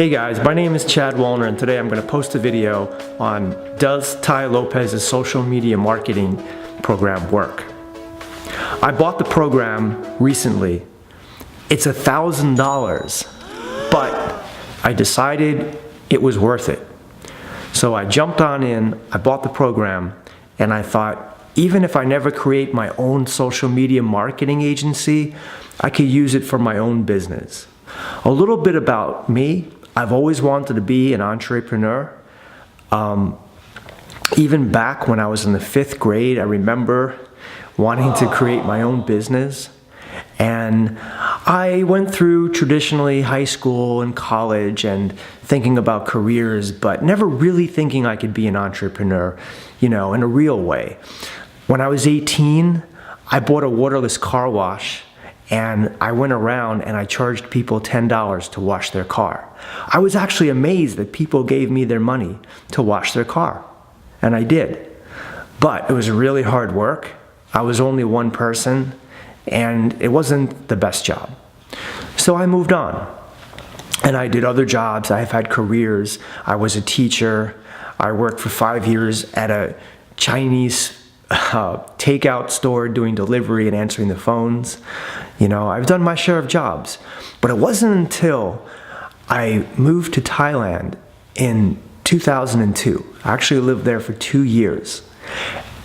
Hey guys, my name is Chad Wallner and today I'm going to post a video on Does Tai Lopez's social media marketing program work? I bought the program recently. It's $1,000, but I decided it was worth it. So I jumped on in, I bought the program, and I thought, even if I never create my own social media marketing agency, I could use it for my own business. A little bit about me. I've always wanted to be an entrepreneur. Even back when I was in the 5th grade, I remember wanting to create my own business. And I went through traditionally high school and college and thinking about careers, but never really thinking I could be an entrepreneur, in a real way. When I was 18, I bought a waterless car wash. And I went around and I charged people $10 to wash their car. I was actually amazed that people gave me their money to wash their car. And I did. But it was really hard work. I was only one person and it wasn't the best job. So I moved on. And I did other jobs. I've had careers. I was a teacher. I worked for 5 years at a Chinese takeout store doing delivery and answering the phones. I've done my share of jobs, but it wasn't until I moved to Thailand in 2002. I actually lived there for 2 years.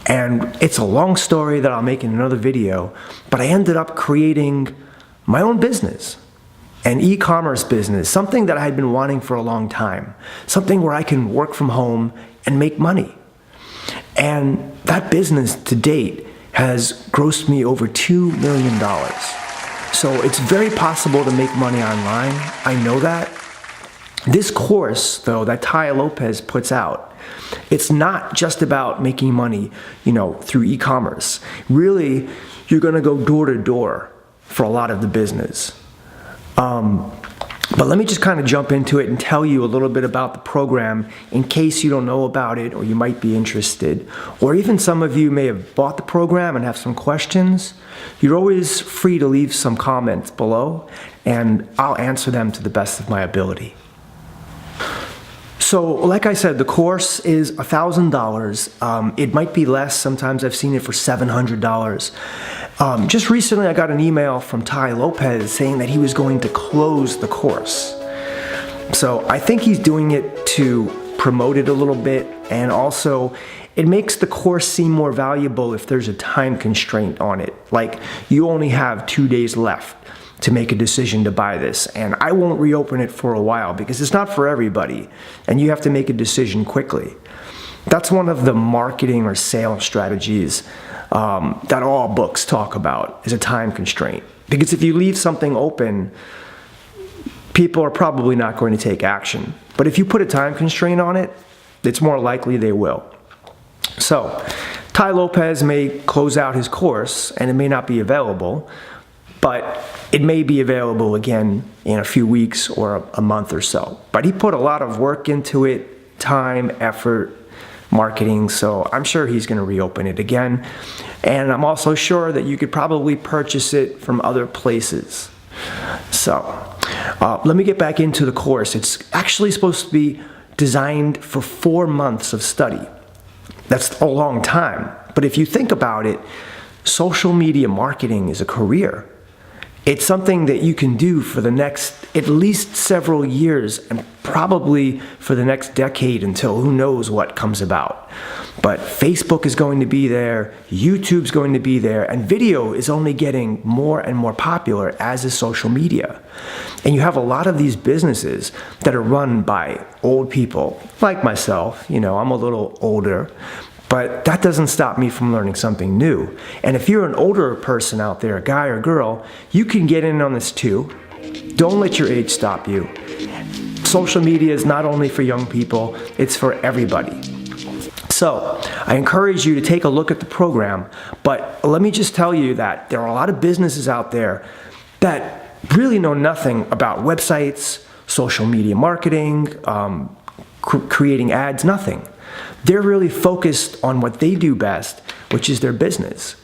And it's a long story that I'll make in another video, but I ended up creating my own business, an e-commerce business, something that I had been wanting for a long time, something where I can work from home and make money. And that business to date has grossed me over $2 million. So it's very possible to make money online. I know that. This course, though, that Tai Lopez puts out, it's not just about making money, through e-commerce. Really, you're going to go door to door for a lot of the business. But let me just kind of jump into it and tell you a little bit about the program in case you don't know about it or you might be interested. Or even some of you may have bought the program and have some questions. You're always free to leave some comments below and I'll answer them to the best of my ability. So like I said, the course is $1,000. It might be less. Sometimes I've seen it for $700. Just recently I got an email from Tai Lopez saying that he was going to close the course. So I think he's doing it to promote it a little bit, and also it makes the course seem more valuable if there's a time constraint on it. Like you only have 2 days left to make a decision to buy this, and I won't reopen it for a while because it's not for everybody and you have to make a decision quickly. That's one of the marketing or sales strategies that all books talk about, is a time constraint. Because if you leave something open, people are probably not going to take action. But if you put a time constraint on it, it's more likely they will. So Tai Lopez may close out his course and it may not be available, but it may be available again in a few weeks or a month or so. But he put a lot of work into it, time, effort, marketing, so I'm sure he's going to reopen it again. And I'm also sure that you could probably purchase it from other places. So let me get back into the course. It's actually supposed to be designed for 4 months of study. That's a long time. But if you think about it, social media marketing is a career. It's something that you can do for the next at least several years and probably for the next decade until who knows what comes about. But Facebook is going to be there, YouTube's going to be there, and video is only getting more and more popular, as is social media. And you have a lot of these businesses that are run by old people, like myself. I'm a little older. But that doesn't stop me from learning something new. And if you're an older person out there, a guy or girl, you can get in on this too. Don't let your age stop you. Social media is not only for young people, it's for everybody. So I encourage you to take a look at the program, but let me just tell you that there are a lot of businesses out there that really know nothing about websites, social media marketing, creating ads, nothing. They're really focused on what they do best, which is their business.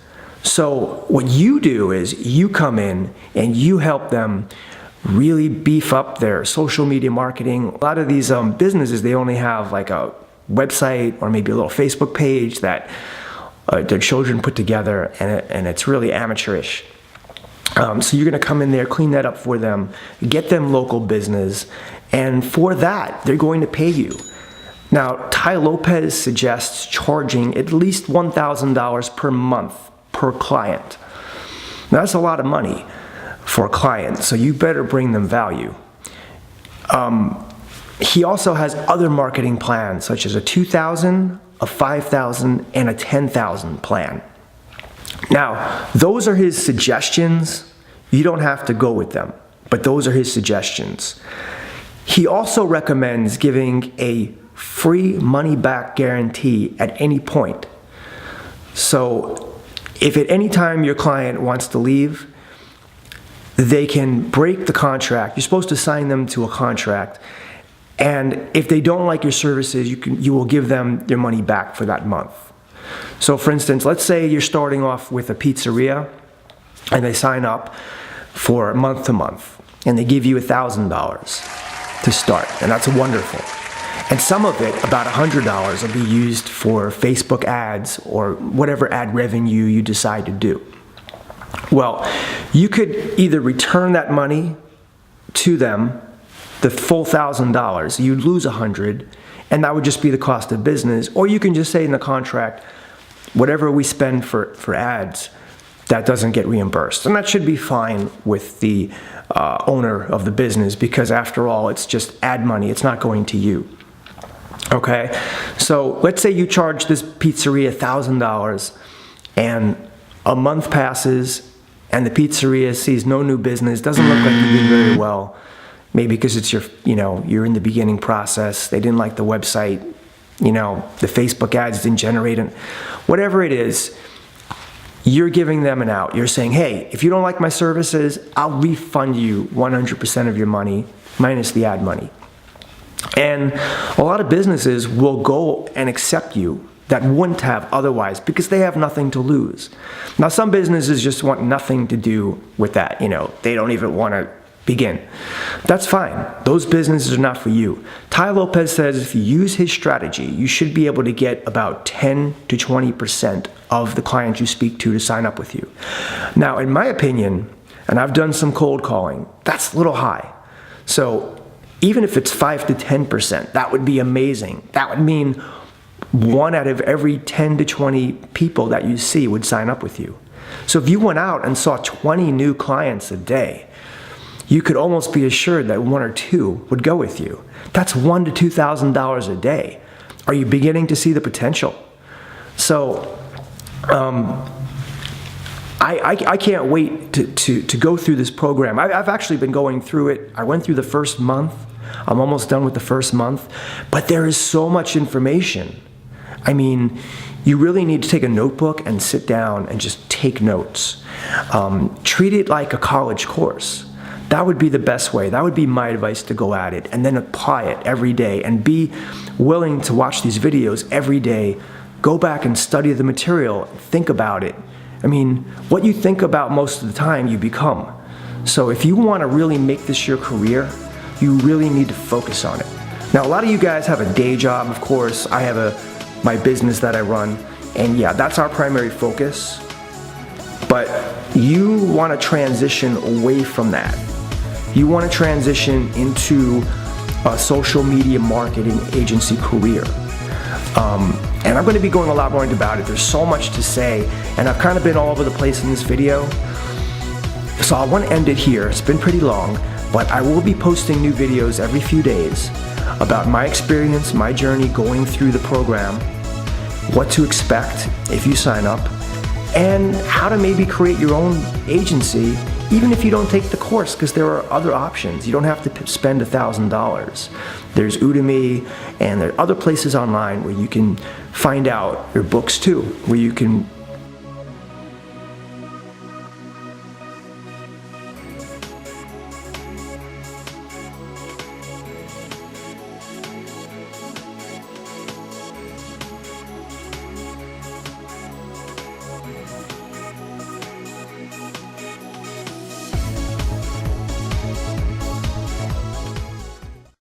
So what you do is you come in and you help them really beef up their social media marketing. A lot of these businesses, they only have like a website or maybe a little Facebook page that their children put together, and it's really amateurish. So you're going to come in there, clean that up for them, get them local business, and for that, they're going to pay you. Now, Tai Lopez suggests charging at least $1,000 per month per client. Now, that's a lot of money for a client, so you better bring them value. He also has other marketing plans, such as a $2,000, a $5,000, and a $10,000 plan. Now, those are his suggestions. You don't have to go with them, but those are his suggestions. He also recommends giving a free money-back guarantee at any point. So if at any time your client wants to leave, they can break the contract. You're supposed to sign them to a contract. And if they don't like your services, you will give them their money back for that month. So for instance, let's say you're starting off with a pizzeria and they sign up for month to month and they give you $1,000 to start, and that's wonderful. And some of it, about $100, will be used for Facebook ads or whatever ad revenue you decide to do. Well, you could either return that money to them, the full $1,000, you'd lose $100, and that would just be the cost of business. Or you can just say in the contract, whatever we spend for ads, that doesn't get reimbursed. And that should be fine with the owner of the business, because after all, it's just ad money. It's not going to you. Okay? So let's say you charge this pizzeria $1,000, and a month passes, and the pizzeria sees no new business, doesn't look like you did very well. Maybe because it's you're in the beginning process. They didn't like the website. The Facebook ads didn't generate it. Whatever it is, you're giving them an out. You're saying, hey, if you don't like my services, I'll refund you 100% of your money minus the ad money. And a lot of businesses will go and accept you that wouldn't have otherwise, because they have nothing to lose. Now, some businesses just want nothing to do with that. They don't even want to begin. That's fine. Those businesses are not for you. Tai Lopez says if you use his strategy, you should be able to get about 10 to 20% of the clients you speak to sign up with you. Now, in my opinion, and I've done some cold calling, that's a little high. So even if it's 5 to 10%, that would be amazing. That would mean 1 out of every 10 to 20 people that you see would sign up with you. So if you went out and saw 20 new clients a day, you could almost be assured that 1 or 2 would go with you. That's $1,000 to $2,000 a day. Are you beginning to see the potential? So I can't wait to go through this program. I've actually been going through it. I went through the first month. I'm almost done with the first month. But there is so much information. I mean, you really need to take a notebook and sit down and just take notes. Treat it like a college course. That would be the best way. That would be my advice to go at it, and then apply it every day and be willing to watch these videos every day. Go back and study the material. Think about it. I mean, what you think about most of the time, you become. So if you want to really make this your career, you really need to focus on it. Now, a lot of you guys have a day job, of course. I have my business that I run, and yeah, that's our primary focus. But you want to transition away from that. You want to transition into a social media marketing agency career. And I'm going to be going a lot more into about it. There's so much to say, and I've kind of been all over the place in this video. So I want to end it here. It's been pretty long, but I will be posting new videos every few days about my experience, my journey going through the program, what to expect if you sign up, and how to maybe create your own agency even if you don't take the course, because there are other options. You don't have to spend $1,000. There's Udemy, and there are other places online where you can find out your books too, where you can